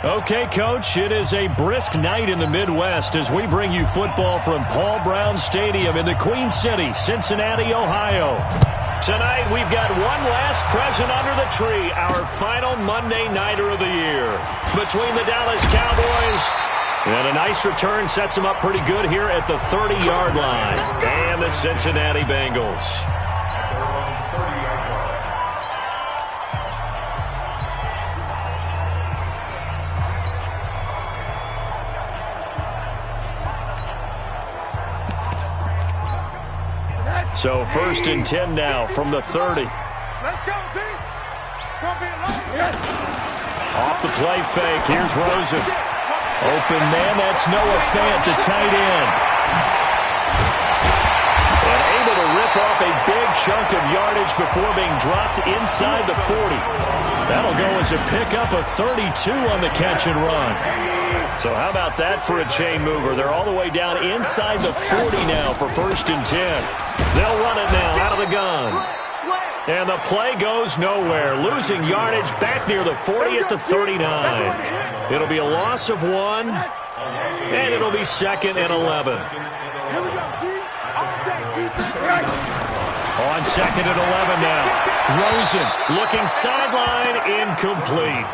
Okay, Coach, it is a brisk night in the Midwest as we bring you football from Paul Brown Stadium in the Queen City, Cincinnati, Ohio. Tonight, we've got one last present under the tree, our final Monday Nighter of the year. Between the Dallas Cowboys, and a nice return sets them up pretty good here at the 30-yard line, and the Cincinnati Bengals. So 1st and 10 now from the 30. Let's go, D. Off the play fake. Here's Rosen. Open man. That's Noah Fant, the tight end. And able to rip off a big chunk of yardage before being dropped inside the 40. That'll go as a pickup of 32 on the catch and run. So how about that for a chain mover? They're all the way down inside the 40 now for 1st and 10. They'll run it now out of the gun. And the play goes nowhere. Losing yardage back near the 40 at the 39. It'll be a loss of 1. And it'll be 2nd and 11. On 2nd and 11 now. Rosen looking sideline, incomplete.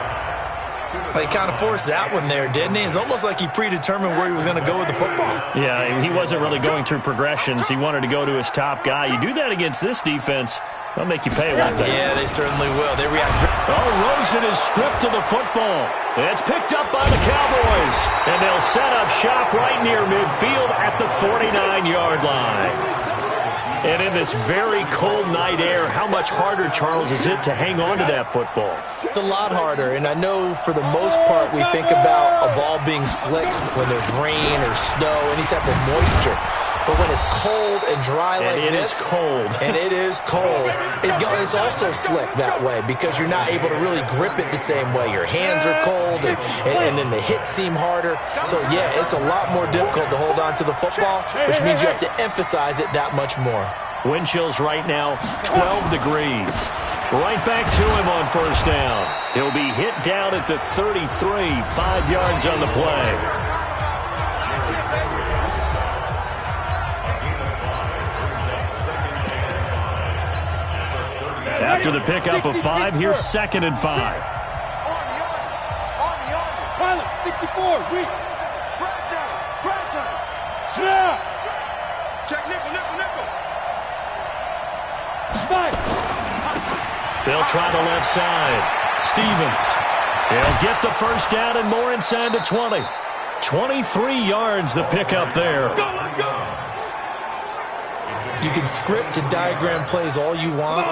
He kind of forced that one there, didn't he? It's almost like he predetermined where he was going to go with the football. Yeah, he wasn't really going through progressions. He wanted to go to his top guy. You do that against this defense, they'll make you pay, won't they? Yeah, they certainly will. They react. Oh, Rosen is stripped to the football. It's picked up by the Cowboys. And they'll set up shop right near midfield at the 49-yard line. And in this very cold night air, how much harder, Charles, is it to hang on to that football? It's a lot harder, and I know for the most part we think about a ball being slick when there's rain or snow, any type of moisture. But when it's cold and dry like this, it is cold. And it is cold, it's also slick that way because you're not able to really grip it the same way. Your hands are cold, and then the hits seem harder. So, yeah, it's a lot more difficult to hold on to the football, which means you have to emphasize it that much more. Wind chills right now, 12 degrees. Right back to him on 1st down. He'll be hit down at the 33, 5 yards on the play. After the pickup of 5, here's 2nd and 5. Pilot, 64, weak. Snap. Check nickel. They'll try the left side. Stevens. He'll get the 1st down and more inside the 20. 23 yards the pickup there. Let's go. You can script and diagram plays all you want,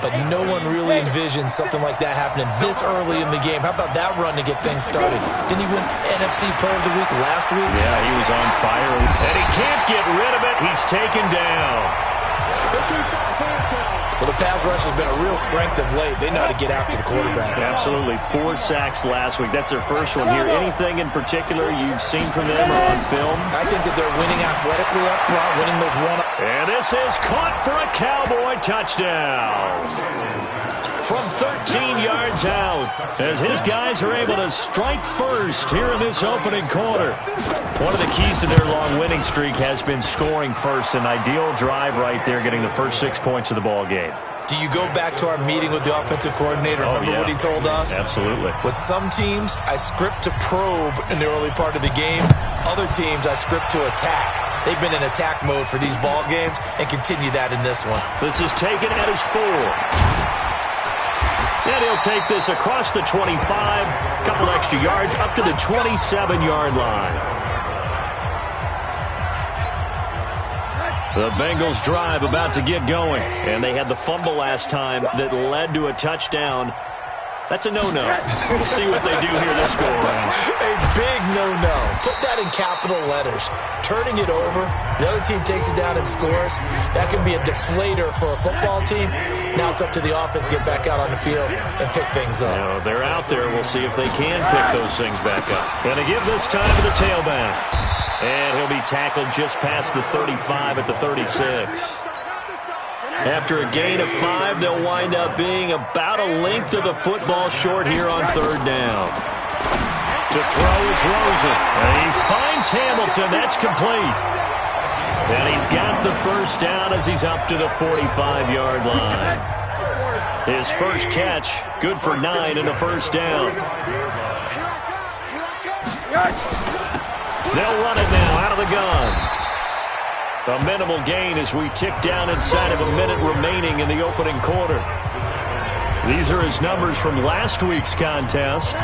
but no one really envisions something like that happening this early in the game. How about that run to get things started? Didn't he win NFC Player of the Week last week? Yeah, he was on fire. And he can't get rid of it. He's taken down. Well, the pass rush has been a real strength of late. They know how to get after the quarterback. Absolutely. 4 sacks last week. That's their first one here. Anything in particular you've seen from them or on film? I think that they're winning athletically up front, winning those one. And this is caught for a Cowboy touchdown. From 13 yards out, as his guys are able to strike first here in this opening quarter. One of the keys to their long winning streak has been scoring first. An ideal drive right there, getting the first 6 points of the ball game. Do you go back to our meeting with the offensive coordinator? Remember what he told us? Absolutely. With some teams, I script to probe in the early part of the game. Other teams, I script to attack. They've been in attack mode for these ball games and continue that in this one. This is taken at his 4. And he'll take this across the 25, couple extra yards up to the 27-yard line. The Bengals drive about to get going, and they had the fumble last time that led to a touchdown. That's a no-no. We'll see what they do here this go-around. A big no-no. Put that in capital letters. Turning it over, the other team takes it down and scores. That can be a deflator for a football team. Now it's up to the offense to get back out on the field and pick things up. No, they're out there. We'll see if they can pick those things back up. Going to give this time to the tailback. And he'll be tackled just past the 35 at the 36. After a gain of 5, they'll wind up being about a length of the football short here on 3rd down. To throw is Rosen. And he finds Hamilton. That's complete. And he's got the first down as he's up to the 45-yard line. His first catch, good for 9 and a first down. They'll run it now out of the gun. A minimal gain as we tick down inside of a minute remaining in the opening quarter. These are his numbers from last week's contest.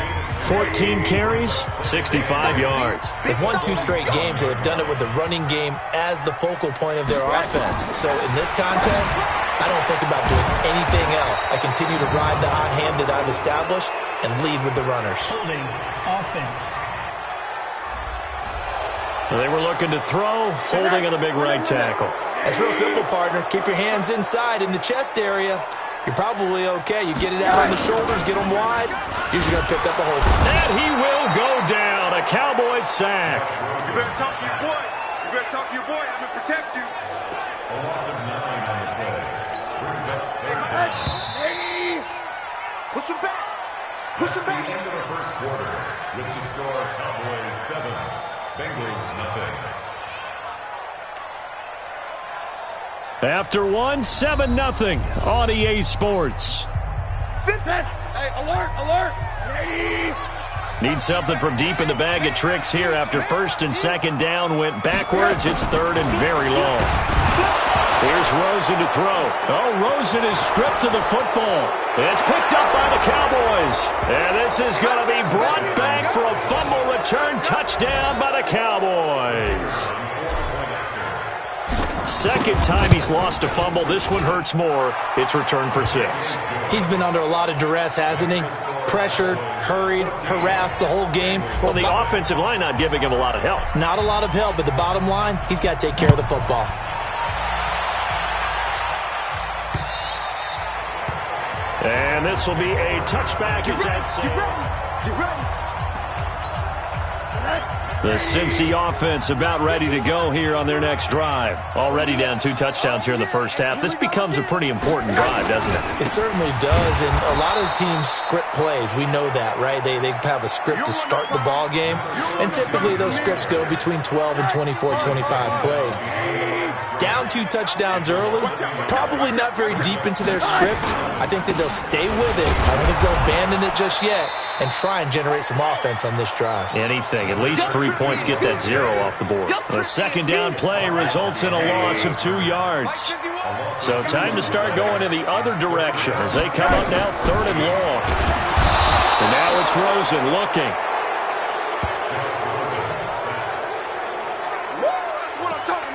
14 carries, 65 yards. They've won 2 straight games, and they've done it with the running game as the focal point of their offense. So in this contest, I don't think about doing anything else. I continue to ride the hot hand that I've established and lead with the runners. Holding offense. They were looking to throw, holding on the big right tackle. That's real simple, partner. Keep your hands inside in the chest area. You're probably okay. You get it out on the shoulders, get them wide. Usually going to pick up a hold. And he will go down. A Cowboys sack. You better talk to your boy. You better talk to your boy. I'm going to protect you. Push him back. Push him back. At the end of the first quarter, with the score Cowboys 7, Bengals nothing. After 1, 7-0 on EA Sports. Hey, alert, alert. Hey. Need something from deep in the bag of tricks here after first and second down went backwards. It's third and very long. Here's Rosen to throw. Oh, Rosen is stripped of the football. It's picked up by the Cowboys. And this is going to be brought back for a fumble return touchdown by the Cowboys. Second time he's lost a fumble. This one hurts more. It's returned for 6. He's been under a lot of duress, hasn't he? Pressured, hurried, harassed the whole game. Well, the offensive line not giving him a lot of help. Not a lot of help, but the bottom line, he's got to take care of the football. And this will be a touchback as that's the Cincy offense about ready to go here on their next drive. Already down 2 touchdowns here in the first half. This becomes a pretty important drive, doesn't it? It certainly does, and a lot of teams script plays. We know that, right? They have a script to start the ball game, and typically those scripts go between 12 and 24, 25 plays. Down 2 touchdowns early, probably not very deep into their script. I think that they'll stay with it. I don't think they'll abandon it just yet and try and generate some offense on this drive. Anything, at least 3 points, get that 0 off the board. A second down play results in a loss of 2 yards. So time to start going in the other direction as they come up now 3rd and long. And now it's Rosen looking.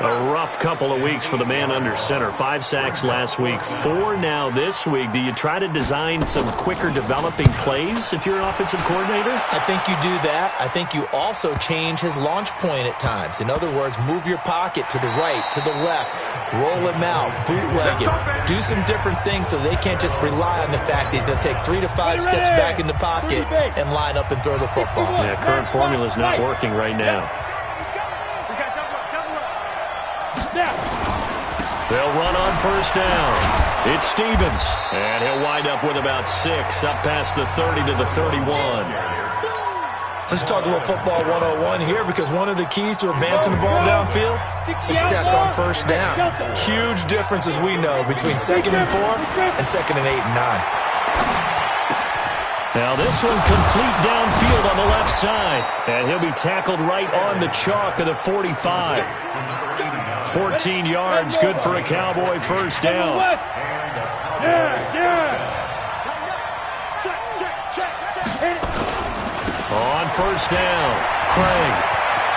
A rough couple of weeks for the man under center. 5 sacks last week, 4 now this week. Do you try to design some quicker developing plays if you're an offensive coordinator? I think you do that. I think you also change his launch point at times. In other words, move your pocket to the right, to the left, roll him out, bootleg him, do some different things so they can't just rely on the fact that he's going to take 3 to 5 steps back in the pocket and line up and throw the football. Yeah, current formula is not working right now. They'll run on first down. It's Stevens, and he'll wind up with about 6, up past the 30 to the 31. Let's talk a little football 101 here, because one of the keys to advancing the ball downfield, success on first down. Huge difference, as we know, between 2nd and 4 and 2nd and 8 and 9. Now this one complete downfield on the left side, and he'll be tackled right on the chalk of the 45. 14 yards, good for a Cowboy first down. On first down, Craig.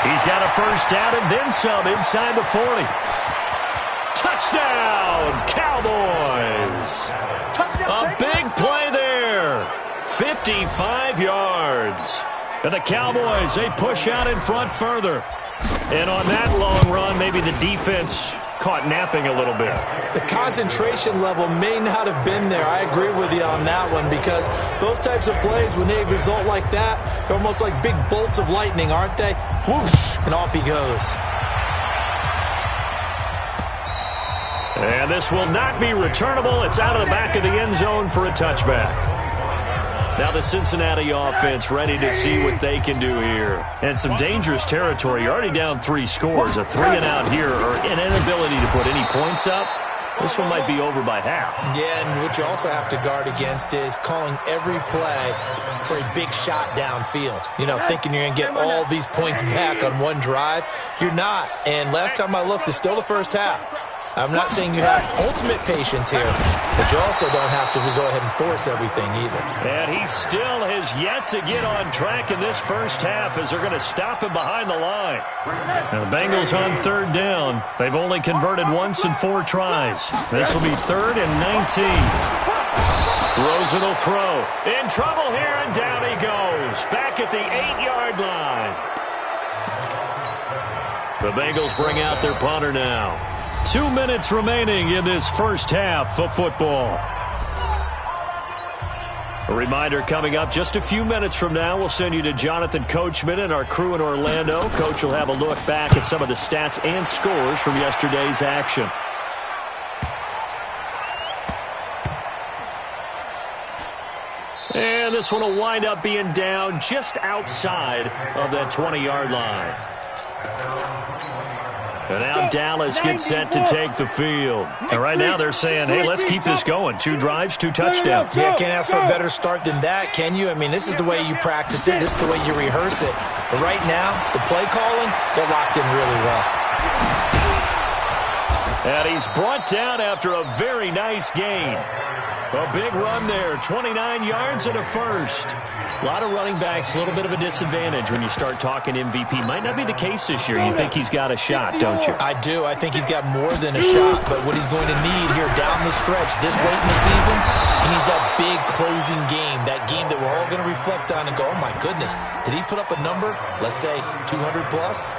He's got a first down and then some inside the 40. Touchdown, Cowboys. A big play there. 55 yards. And the Cowboys, they push out in front further. And on that long run, maybe the defense caught napping a little bit. The concentration level may not have been there. I agree with you on that one, because those types of plays, when they result like that, they're almost like big bolts of lightning, aren't they? Whoosh, and off he goes. And this will not be returnable. It's out of the back of the end zone for a touchback. Now the Cincinnati offense ready to see what they can do here. And some dangerous territory. You're already down 3 scores. A 3-and-out here or an inability to put any points up. This one might be over by half. Yeah, and what you also have to guard against is calling every play for a big shot downfield. You know, thinking you're going to get all these points back on one drive. You're not. And last time I looked, it's still the first half. I'm not saying you have ultimate patience here, but you also don't have to go ahead and force everything either. And he still has yet to get on track in this first half as they're going to stop him behind the line. Now the Bengals on 3rd down. They've only converted once in 4 tries. This will be 3rd and 19. Rosen will throw. In trouble here, and down he goes. Back at the 8-yard line. The Bengals bring out their punter now. 2 minutes remaining in this first half of football. A reminder coming up just a few minutes from now. We'll send you to Jonathan Coachman and our crew in Orlando. Coach will have a look back at some of the stats and scores from yesterday's action. And this one will wind up being down just outside of that 20-yard line. And now Dallas gets set to take the field. And right now they're saying, hey, let's keep this going. 2 drives, 2 touchdowns. Yeah, can't ask for a better start than that, can you? I mean, this is the way you practice it. This is the way you rehearse it. But right now, the play calling, they're locked in really well. And he's brought down after a very nice gain. A big run there, 29 yards and a first. A lot of running backs, a little bit of a disadvantage when you start talking MVP. Might not be the case this year. You think he's got a shot, don't you? I do. I think he's got more than a shot. But what he's going to need here down the stretch this late in the season, he needs that big closing game, that game that we're all going to reflect on and go, oh, my goodness, did he put up a number, let's say 200 plus?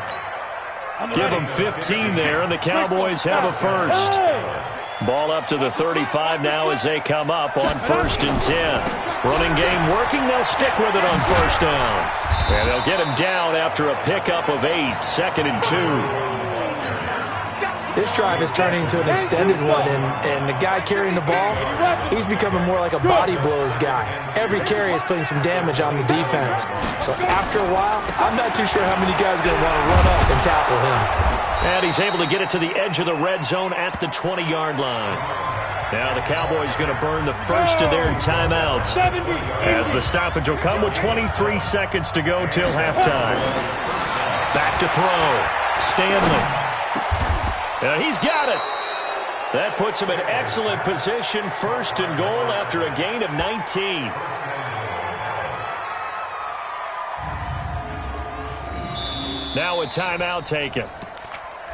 Give him 15 there, and the Cowboys have a first. Ball up to the 35 now as they come up on 1st and 10. Running game working. They'll stick with it on 1st down. And they'll get him down after a pickup of 8. 2nd and 2. This drive is turning into an extended one, and the guy carrying the ball, he's becoming more like a body blows guy. Every carry is putting some damage on the defense. So after a while, I'm not too sure how many guys are going to want to run up and tackle him. And he's able to get it to the edge of the red zone at the 20-yard line. Now the Cowboys going to burn the first of their timeouts as the stoppage will come with 23 seconds to go till halftime. Back to throw. Stanley. He's got it. That puts him in excellent position. 1st and goal after a gain of 19. Now a timeout taken.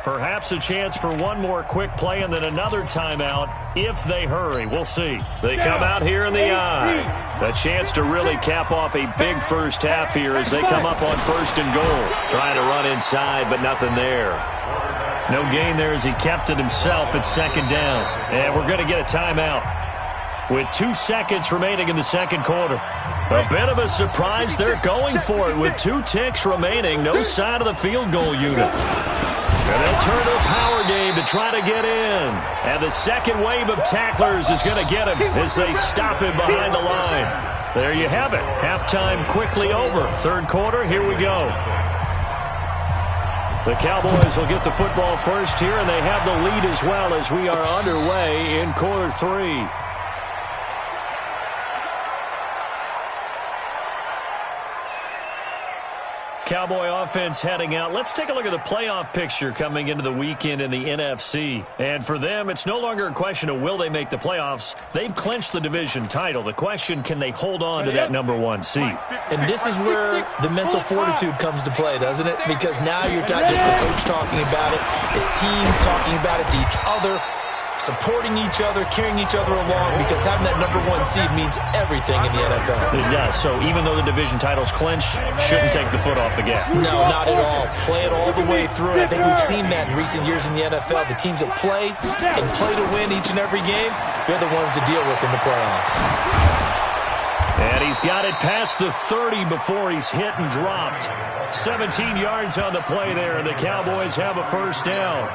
Perhaps a chance for one more quick play and then another timeout if they hurry. We'll see. They come out here in the eye. A chance to really cap off a big first half here as they come up on 1st and goal. Trying to run inside, but nothing there. No gain there as he kept it himself at 2nd down. And we're going to get a timeout with 2 seconds remaining in the 2nd quarter. A bit of a surprise. They're going for it with 2 ticks remaining. No sign of the field goal unit. And they'll turn to a power game to try to get in. And the second wave of tacklers is going to get him as they stop him behind the line. There you have it. Halftime quickly over. 3rd quarter, here we go. The Cowboys will get the football first here, and they have the lead as well as we are underway in quarter 3. Cowboy offense heading out. Let's take a look at the playoff picture coming into the weekend in the NFC. And for them, it's no longer a question of will they make the playoffs. They've clinched the division title. The question, can they hold on to that #1 seed? And this is where the mental fortitude comes to play, doesn't it? Because now you're not just the coach talking about it, his team talking about it to each other, supporting each other, carrying each other along, because having that #1 seed means everything in the NFL. It does. So even though the division title's clinched, shouldn't take the foot off the gas. No, not at all. Play it all the way through. I think we've seen that in recent years in the NFL. The teams that play and play to win each and every game, they're the ones to deal with in the playoffs. And he's got it past the 30 before he's hit and dropped. 17 yards on the play there, and the Cowboys have a 1st down.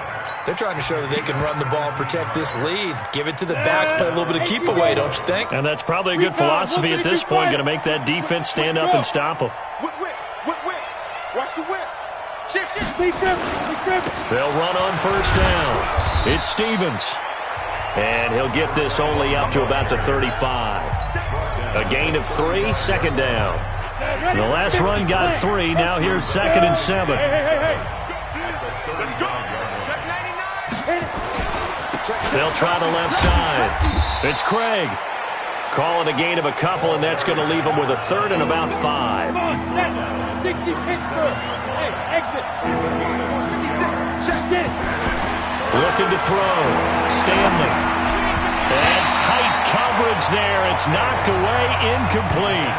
They're trying to show that they can run the ball and protect this lead. Give it to the backs, play a little bit of keep away, don't you think? And that's probably a good philosophy at this point, going to make that defense stand up and stop them. Whip. Watch the whip. Shift. They'll run on first down. It's Stevens. And he'll get this only up to about the 35. A gain of 3, second down. The last run got 3. Now here's 2nd and 7. They'll try the left side. It's Craig. Calling a gain of a couple, and that's going to leave them with a 3rd and about 5. 60 Pittsburgh. Hey, exit. Looking to throw. Stanley. And tight coverage there. It's knocked away, incomplete.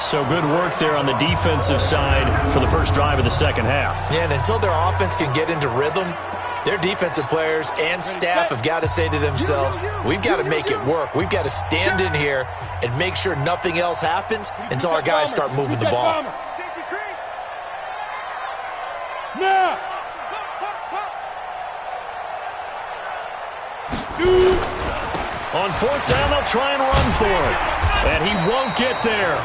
So good work there on the defensive side for the first drive of the second half. Yeah, and until their offense can get into rhythm, their defensive players and staff have got to say to themselves, we've got to make it work. We've got to stand in here and make sure nothing else happens until our guys start moving the ball. Now. On 4th down, they'll try and run for it. And he won't get there.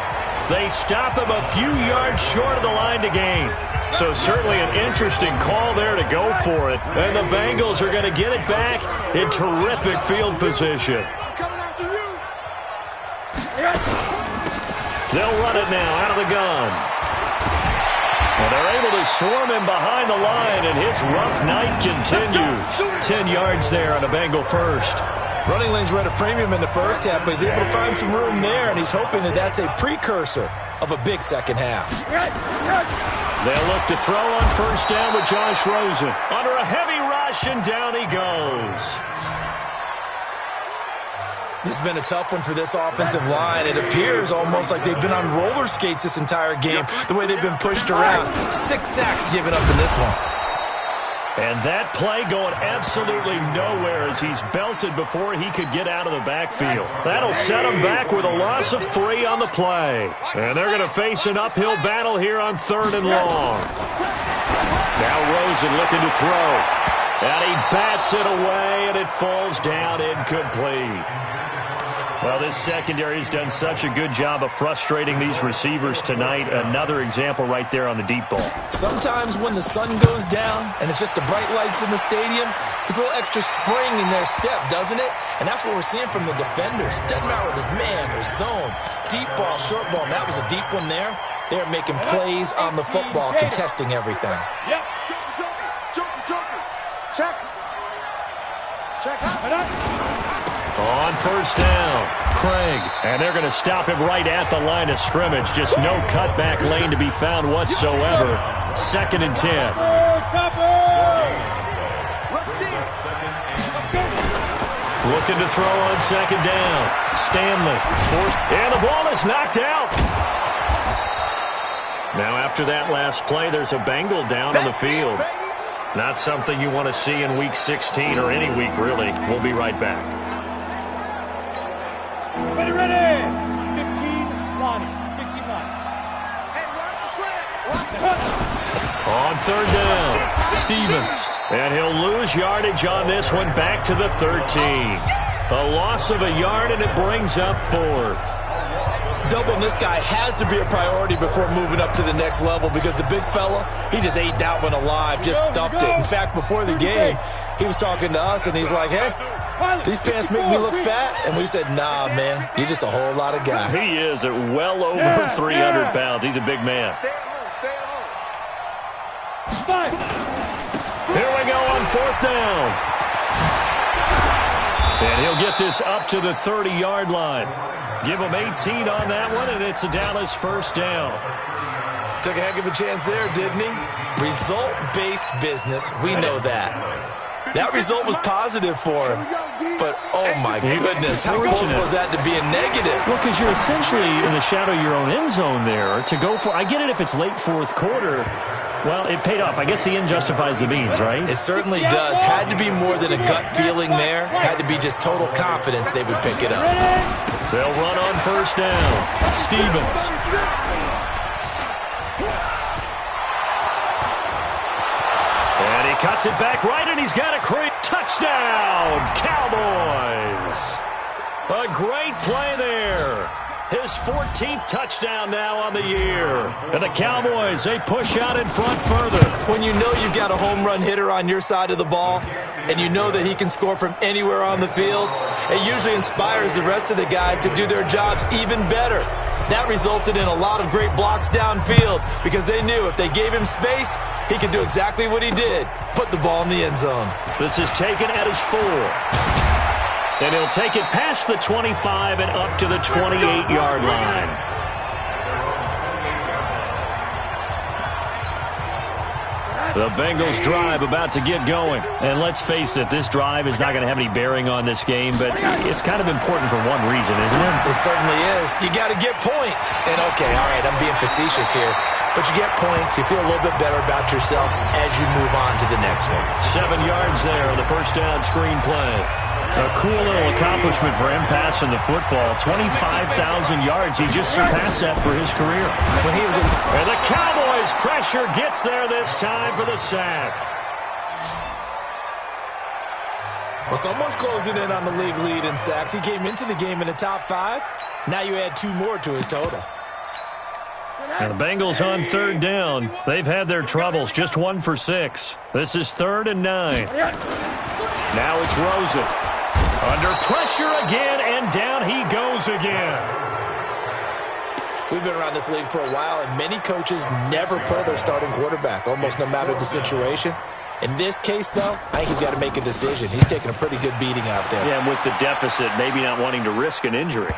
They stop him a few yards short of the line to gain. So certainly an interesting call there to go for it. And the Bengals are going to get it back in terrific field position. They'll run it now out of the gun. And they're able to swarm him behind the line, and his rough night continues. 10 yards there on a Bengal first. Running lanes were at a premium in the first half, but he's able to find some room there, and he's hoping that that's a precursor of a big second half. They'll look to throw on first down with Josh Rosen. Under a heavy rush, and down he goes. This has been a tough one for this offensive line. It appears almost like they've been on roller skates this entire game, the way they've been pushed around. 6 sacks given up in this one. And that play going absolutely nowhere as he's belted before he could get out of the backfield. That'll set him back with a loss of 3 on the play. And they're going to face an uphill battle here on 3rd and long. Now Rosen looking to throw. And he bats it away, and it falls down incomplete. Well, this secondary has done such a good job of frustrating these receivers tonight. Another example right there on the deep ball. Sometimes when the sun goes down and it's just the bright lights in the stadium, there's a little extra spring in their step, doesn't it? And that's what we're seeing from the defenders. Doesn't matter whether there's man or zone, deep ball, short ball. And that was a deep one there. They're making plays on the football, contesting everything. Yep. Check. On first down, Craig. And they're going to stop him right at the line of scrimmage. Just no cutback lane to be found whatsoever. 2nd and 10. Looking to throw on 2nd down. Stanley forced. And the ball is knocked out. Now after that last play, there's a Bengal down on the field. Not something you want to see in Week 16 or any week, really. We'll be right back. Ready. 15-line. On 3rd down, Stevens. And he'll lose yardage on this one back to the 13. A loss of a yard, and it brings up 4th. Doubling this guy has to be a priority before moving up to the next level, because the big fella, he just ate that one alive, just stuffed it. In fact, before the game, he was talking to us, and he's like, hey, these pants make me look fat. And we said, nah, man, you're just a whole lot of guy. He is at well over 300 pounds. He's a big man. Here we go on 4th down. And he'll get this up to the 30-yard line. Give him 18 on that one, and it's a Dallas first down. Took a heck of a chance there, didn't he? Result-based business, we know that. That result was positive for him. But, oh, my goodness, how close was that to being negative? Well, because you're essentially in the shadow of your own end zone there to go for. I get it if it's late 4th quarter. Well, it paid off. I guess the end justifies the means, right? It certainly does. Had to be more than a gut feeling there. Had to be just total confidence they would pick it up. They'll run on first down. Stevens. Cuts it back right, and he's got a creep. Touchdown, Cowboys. A great play there. His 14th touchdown now on the year. And the Cowboys, they push out in front further. When you know you've got a home run hitter on your side of the ball, and you know that he can score from anywhere on the field, it usually inspires the rest of the guys to do their jobs even better. That resulted in a lot of great blocks downfield because they knew if they gave him space, he could do exactly what he did, put the ball in the end zone. This is taken at his 4. And he'll take it past the 25 and up to the 28-yard line. The Bengals drive about to get going. And let's face it, this drive is not going to have any bearing on this game, but it's kind of important for one reason, isn't it? It certainly is. You got to get points. And okay, all right, I'm being facetious here. But you get points, you feel a little bit better about yourself as you move on to the next one. 7 yards there on the first down screen play. A cool little accomplishment for him passing the football. 25,000 yards. He just surpassed that for his career. When he was and the Cowboys pressure gets there this time for the sack. Well, someone's closing in on the league lead in sacks. He came into the game in the top 5. Now you add 2 more to his total. And the Bengals on third down. They've had their troubles. Just 1 for 6. This is 3rd and 9. Now it's Rosen. Under pressure again, and down he goes again. We've been around this league for a while, and many coaches never pull their starting quarterback, almost no matter the situation. In this case, though, I think he's got to make a decision. He's taking a pretty good beating out there. Yeah, and with the deficit, maybe not wanting to risk an injury.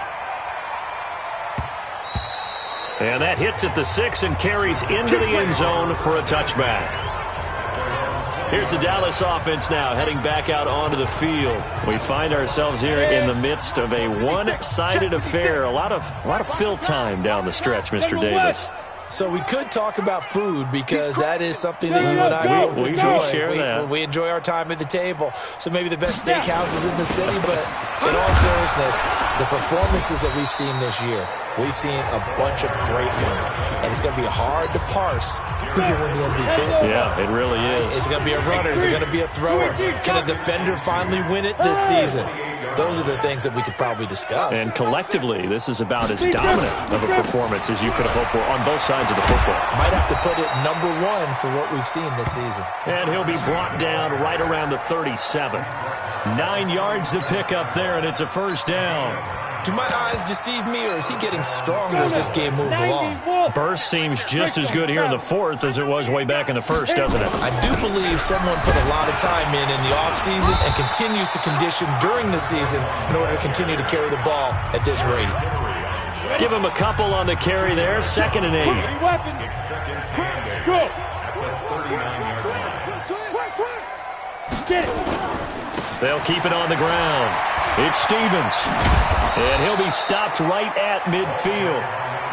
And that hits at the 6 and carries into the end zone for a touchback. Here's the Dallas offense now heading back out onto the field. We find ourselves here in the midst of a one-sided affair. A lot of fill time down the stretch, Mr. Davis. So we could talk about food because that is something that you and I both enjoy. We enjoy our time at the table. So maybe the best steakhouses in the city, but in all seriousness, the performances that we've seen this year, we've seen a bunch of great ones, and it's going to be hard to parse who's going to win the MVP. Yeah, it really is. Is it going to be a runner? Is it going to be a thrower? Can a defender finally win it this season? Those are the things that we could probably discuss. And collectively, this is about as dominant of a performance as you could have hoped for on both sides of the football. Might have to put it number 1 for what we've seen this season. And he'll be brought down right around the 37. 9 yards to pick up there, and it's a first down. Do my eyes deceive me, or is he getting stronger as this game moves along? Burst seems just as good here in the 4th as it was way back in the 1st, doesn't it? I do believe someone put a lot of time in the offseason and continues to condition during the season in order to continue to carry the ball at this rate. Give him a couple on the carry there. 2nd and 8. Go. Get it. They'll keep it on the ground. It's Stevens. And he'll be stopped right at midfield.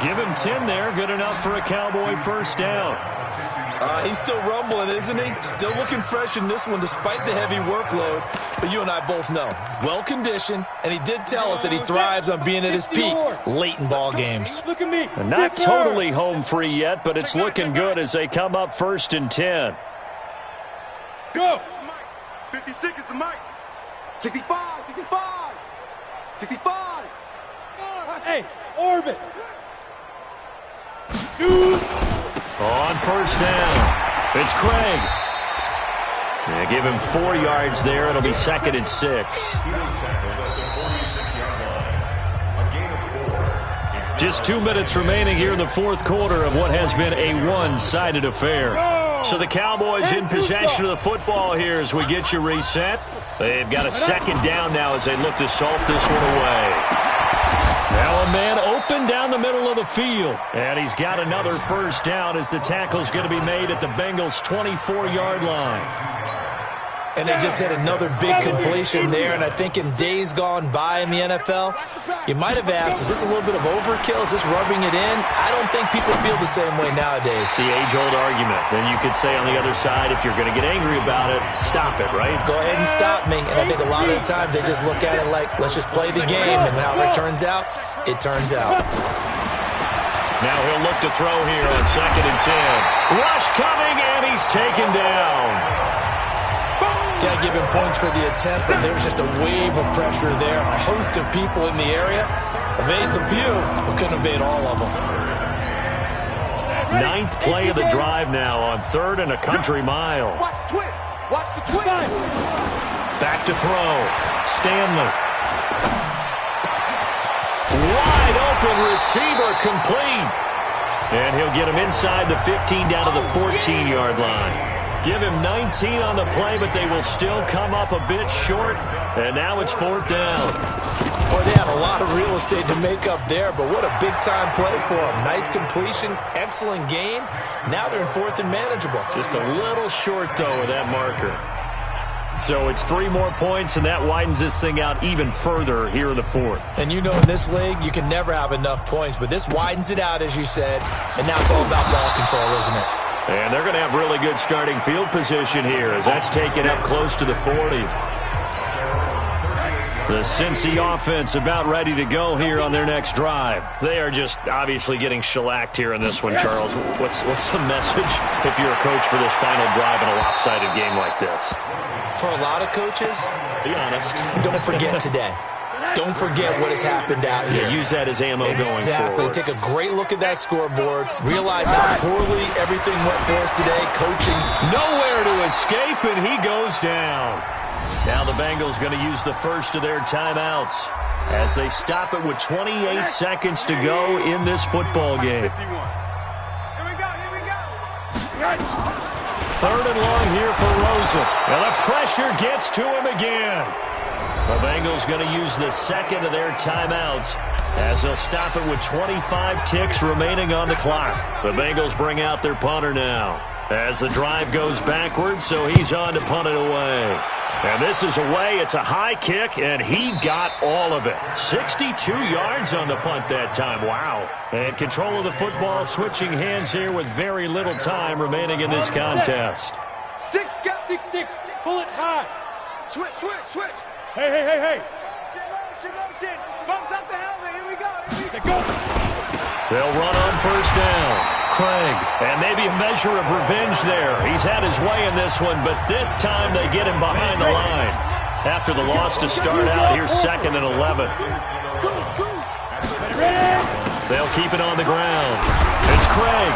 Give him 10 there. Good enough for a Cowboy first down. He's still rumbling, isn't he? Still looking fresh in this one despite the heavy workload. But you and I both know, well-conditioned, and he did tell us that he thrives on being at his peak late in ball games. Look at me. And not totally home free yet, but it's looking good as they come up 1st and 10. Go. 56 is the mic. 65, 65, 65. Hey, orbit. Shoot. On first down, it's Craig. Yeah, give him 4 yards there. It'll be 2nd and 6. Just 2 minutes remaining here in the 4th quarter of what has been a one-sided affair. So the Cowboys in possession of the football here as we get you reset. They've got a 2nd down now as they look to salt this one away. Now a man open down the middle of the field. And he's got another first down as the tackle's going to be made at the Bengals' 24-yard line. And they just had another big completion there. And I think in days gone by in the NFL, you might have asked, is this a little bit of overkill? Is this rubbing it in? I don't think people feel the same way nowadays. The age-old argument. Then you could say on the other side, if you're going to get angry about it, stop it, right? Go ahead and stop me. And I think a lot of the times they just look at it like, let's just play the game. And however it turns out, it turns out. Now he'll look to throw here on 2nd and 10. Rush coming, and he's taken down. Got to give him points for the attempt, but there's just a wave of pressure there. A host of people in the area. Evades a few, but couldn't evade all of them. Ninth play of the drive now on 3rd and a country mile. Watch the twist. Watch the twist. Back to throw. Stanley. Wide open receiver complete. And he'll get him inside the 15 down to the 14-yard line. Give him 19 on the play, but they will still come up a bit short. And now it's 4th down. Boy, they had a lot of real estate to make up there, but what a big-time play for them. Nice completion, excellent gain. Now they're in 4th and manageable. Just a little short, though, of that marker. So it's 3 more points, and that widens this thing out even further here in the 4th. And you know in this league, you can never have enough points, but this widens it out, as you said, and now it's all about ball control, isn't it? And they're going to have really good starting field position here as that's taken up close to the 40. The Cincy offense about ready to go here on their next drive. They are just obviously getting shellacked here in this one, Charles. What's the message if you're a coach for this final drive in a lopsided game like this? For a lot of coaches, be honest. Don't forget today. Don't forget what has happened out here. Yeah, use that as ammo going forward. Exactly. Take a great look at that scoreboard. Realize how poorly everything went for us today. Coaching. Nowhere to escape, and he goes down. Now the Bengals going to use the first of their timeouts as they stop it with 28 seconds to go in this football game. Here we go. 3rd and long here for Rosen. And the pressure gets to him again. The Bengals going to use the second of their timeouts as they'll stop it with 25 ticks remaining on the clock. The Bengals bring out their punter now as the drive goes backwards, so he's on to punt it away. And this is away. It's a high kick, and he got all of it. 62 yards on the punt that time. Wow. And control of the football switching hands here with very little time remaining in this contest. 6, pull it high. Switch. Hey. Motion. Bumps up the helmet. Here we go. They'll run on 1st down. Craig, and maybe a measure of revenge there. He's had his way in this one, but this time they get him behind the line. After the loss to start out, here's 2nd and 11. They'll keep it on the ground. It's Craig.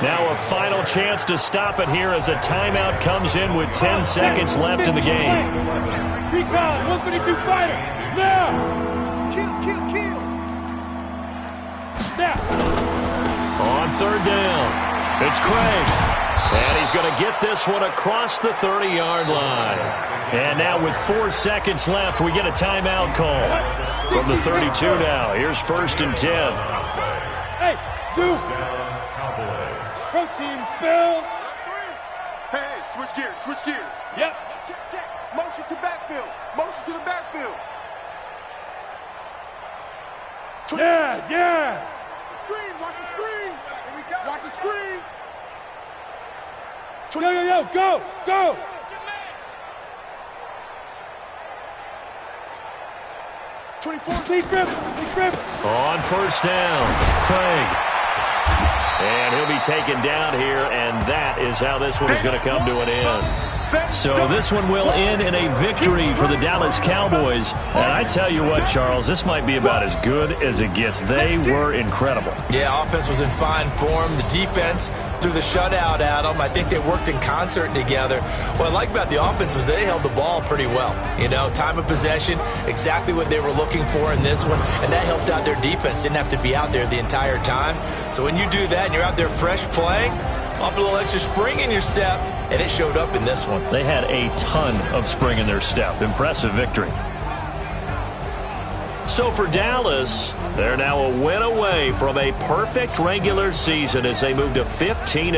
Now a final chance to stop it here as a timeout comes in with 10 seconds left in the game. Recon, 152 fighter, now! Kill. Now! On 3rd down, it's Craig. And he's going to get this one across the 30-yard line. And now with 4 seconds left, we get a timeout call from the 32 now. Here's 1st and 10. Hey, Sue! Protein spill. Hey, switch gears. Yep. Check. Motion to backfield. Yes. Screen, watch the screen. Here we go. Watch the screen. Yo, go. 24. Lee Griffin. On 1st down, Craig. And he'll be taken down here, and that is how this one is going to come to an end. So this one will end in a victory for the Dallas Cowboys. And I tell you what, Charles, this might be about as good as it gets. They were incredible. Yeah, offense was in fine form. The defense threw the shutout at them. I think they worked in concert together. What I like about the offense was they held the ball pretty well. You know, time of possession, exactly what they were looking for in this one. And that helped out their defense. Didn't have to be out there the entire time. So when you do that and you're out there fresh playing, off a little extra spring in your step, and it showed up in this one. They had a ton of spring in their step. Impressive victory. So for Dallas, they're now a win away from a perfect regular season as they move to 15-0.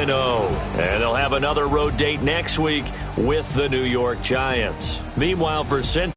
And they'll have another road date next week with the New York Giants. Meanwhile, for Cincy,